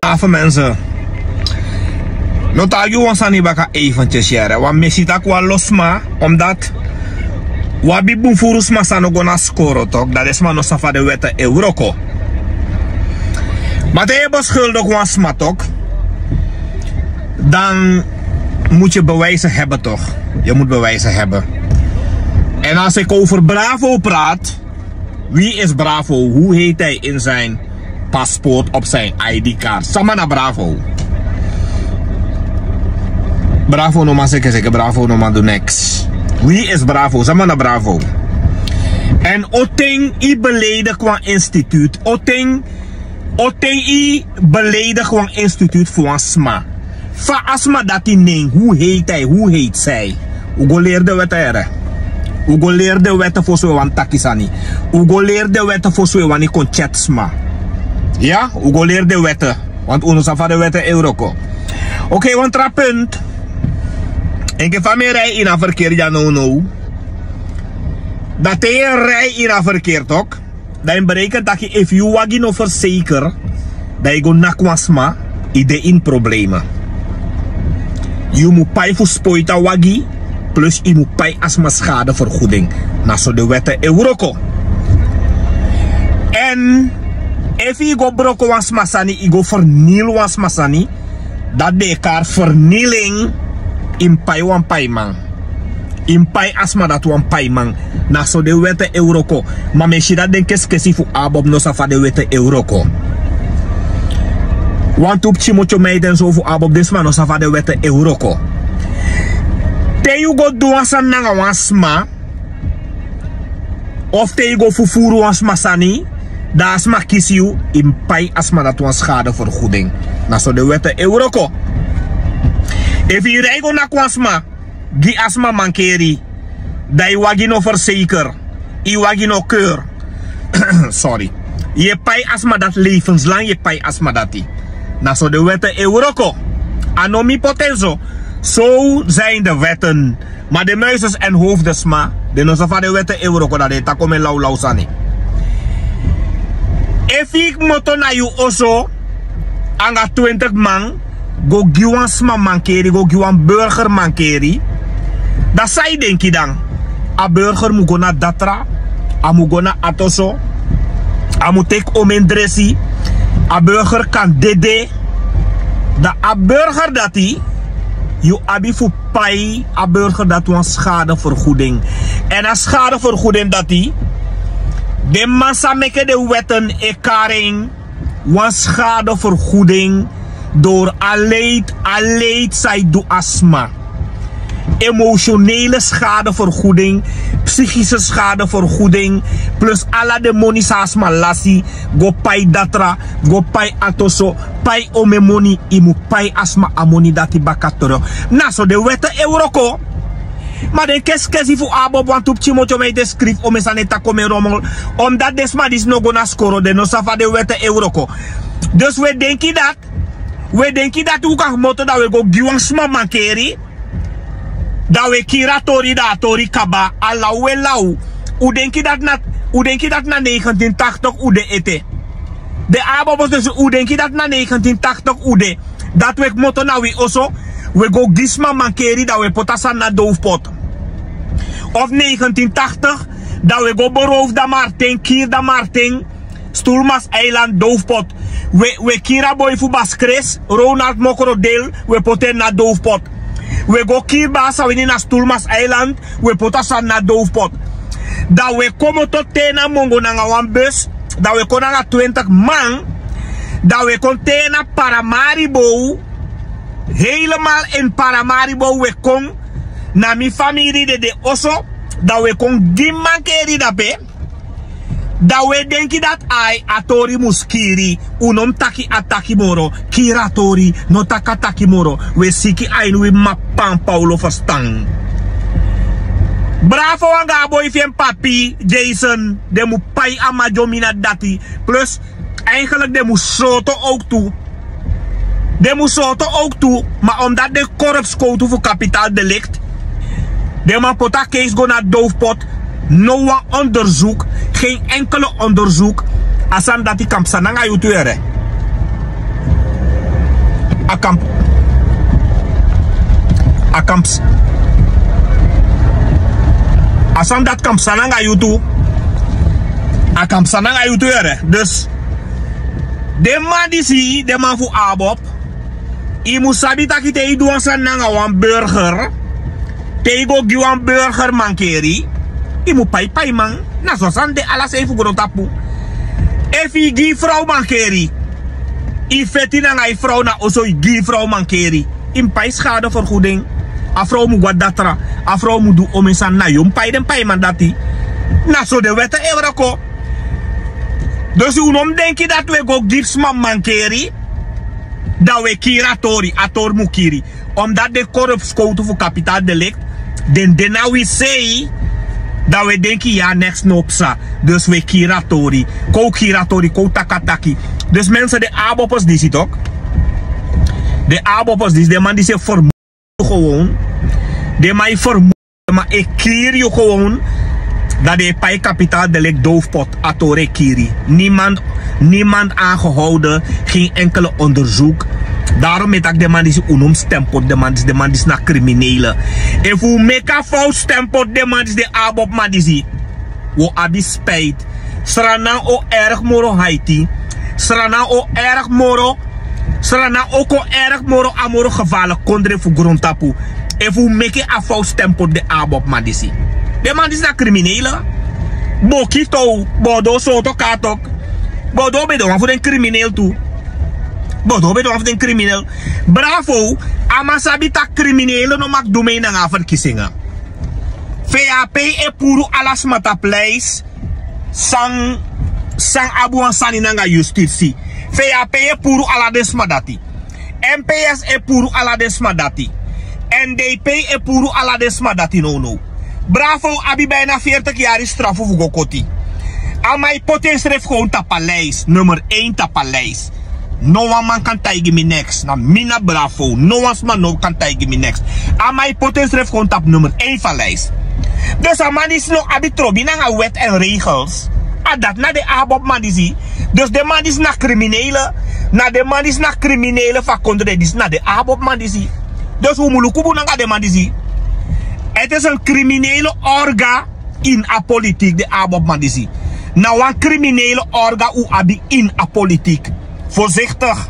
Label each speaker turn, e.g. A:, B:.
A: Goedenavond mensen. Notagio was aan baka eventjes share. Want me zit ook wel losma. Omdat wabi boemfurus masano gona scoren toch. Dat is maar nog safa de wette Euroko. Maar de beschuldig was smat toch. Dan moet je bewijzen hebben toch. Je moet bewijzen hebben. En als ik over Bravo praat. Wie is Bravo? Hoe heet hij in zijn paspoort op zijn ID-kaart? Samana Bravo. Bravo no maar zeker. Bravo no maar doe niks. Wie is Bravo? Samana Bravo. En Oteng i beledig kwam instituut. Oteng i beledig kwam instituut voor asma. Fa asma dat hij neemt. Hoe heet hij? Hoe heet zij? Ugo leerde wetten. Ugo leerde wetten voor zo'n wan takisani. Ugo leerde wetten voor zo'n wan ikon chatsma. Ja? Ugo leerde wetten. Want uno safa de wetten Euroko. Oké, want trapunt. En ke van mij rij in een verkeer, ja no. Dat hij rij in een verkeer toch? Dan berekent dat je, if you wagi no verzeker, dat je go nakwasma, ide in problemen. Je moet pay voor spoita wagi, plus je moet pay asma schadevergoeding. Na zo de wetten Euroko. En, if je go broko was masani, je go verniel was masani, dat de elkaar vernieling in pay wan pay man. In pay asma dat wan pay man. Na so de wette Euroko. Maar me shida den keskesi fu abob no safa de wette Euroko. Want op chimocho meiden zo fu abob desma no safa de wette Euroko. Te you go do asan nanga wasma. Of te you go fufuru wasma sani. Da asma kies you in pay asma dat wan schadevergoeding. Na so de wette Euroko. If je rijdt naar kwasma, die asma mankeri, dat je wagi no verzeker, je wagi no keur. Sorry. Je pay asma dat levenslang, je pay asma dat die. Na zo de wetten Euroko. Anomi potenzo. Zo zijn de wetten. Maar de muizes en hoofdesma, de nozafa de wetten Euroko, dat de takome lau sani. If ik moto na you also, anga 20 man, go giwan sma mankeri, go giwan burger mankeri. Dat zij denk je dan. A burger moet go na datra. A moet go na atoso. A moet take omendresi. A burger kan dede. Da a burger dat die. You abi fu pai. A burger dat wan schadevergoeding. En a schadevergoeding dat die. De massa meke de wetten ekaring. Wan schadevergoeding. Door aleid zij doe asma. Emotionele schadevergoeding, psychische schadevergoeding, plus alla de money asma lassi, go pay datra, go pay atoso, pay ome money, imu pay asma amoni dati bakatoro. Na so de wette Euroko. Maar de keskesi fu abob want op chimocho mij descrif ome saneta kome rommel. Omdat desma dis no gona skoro de no safa de wette Euroko. Dus we denken dat. We denken dat we kan moto dat we go giwan sma mankeri. Dat we kira tori da tori kaba ala we lau. U denken dat na 1980 ude ete. De abobos dus u denken dat na 1980 ude. Dat we moto na we also. We go gisma mankeri dat we potasan na doofpot. Of 1980 dat we go beroof da Martin, kier da Martin. Stoelmas eiland doofpot. We kira boy fu baskres, Ronald Mokrodeel, we poten na doofpot. We go kirbasa we na Stoelmas eiland, we potasan na doofpot. Dat we komen tot tena mongo na wan bus, dat we kon na 20 man, dat we kon tena Paramaribo, helemaal in Paramaribo we kon na mi familie de osso, dat we kon gimankeri dape. Dat we denken dat ai atori muskiri unom taki ataki moro kiratori no takataki moro we siki ai we mapan Paulo verstang. Bravo anga boy fien papi Jason de mu pai amajomina dati plus eigenlijk de mu soto ook toe. De mu soto ook toe, maar omdat de korpscode voor kapitaaldelict de man pota case go naar doofpot. No onderzoek, geen enkele onderzoek. Asan dat die kamp sananga yutuere. Akamps. Asam dat kamp sananga yutu. Akamp sananga yutu yere. Dus de man die zie, de man voor Abop. I moet sabi taki te i doan sananga wan burger. Te i go gi wan burger mankeri. I moet pai man. Na so san de alas even go tapu. If i gi vrouw mankeri. I feti na ngai vrouw na oso i gi vrouw mankeri. In pai schadevergoeding. A vrouw moet wat datra. A vrouw moet doen om insan na jom pai den pai man dati. Na so de wette euroko. Dus unom denk je dat we go gifts man mankeri. Dat we kiratori, ator mukiri. Omdat de korp scouten voor kapitaaldelict. Den nou we say. Dat we denken ja next nopsa. Dus we kiratori. Ko takataki. Dus mensen de aboppers die zit ook. De aboppers die de man die ze vermoeden gewoon. De mij vermoeden. Maar ik kier je gewoon. Dat de pai kapitaaldelict doofpot atore kiri. Niemand aangehouden. Geen enkele onderzoek. Daarom met ik de man is unom stempot. De man is na criminele. If we make a fout stempot. De man is de abop man is. Wo abi spijt. Srana o erg moro haiti. Srana o erg moro. Srana ook erg moro amoro gevaarlijk. Kondre voor grondtapu. If we make a fout stempot. De abop man is. De man is na criminele. Bokito. Bodo soto katok. Bodo bedoel voor een crimineel toe. Bodo bedoel voor een crimineel. Bravo. Amasabi tak criminele no mak domein na verkiezingen. VAP e puru alas mata place. Sang abuan sani nanga justitie. VAP e puru ala desmadati. MPS e puru ala desmadati. NDP e puru ala desmadati no. Bravo, abi bijna 40 jaar is straf voor Gokoti. Al mijn potens schreef gewoon tapaleis. Nummer 1 tapaleis. No one man kan tegen me next. Na mina bravo. No one man no kan tegen me next. Al mijn potens schreef gewoon tap nummer 1 van lijst. Dus a man is no abi trobi na wet en regels. A dat na de abop man is. Dus de man is na criminele. Na de man is na criminele van kondre. Dus na de abop man is. Dus hoe mulukubu na de man is. Het is een criminele orga in a politiek, de abop mandisi. Nou een criminele orga u abi in a politiek. Voorzichtig.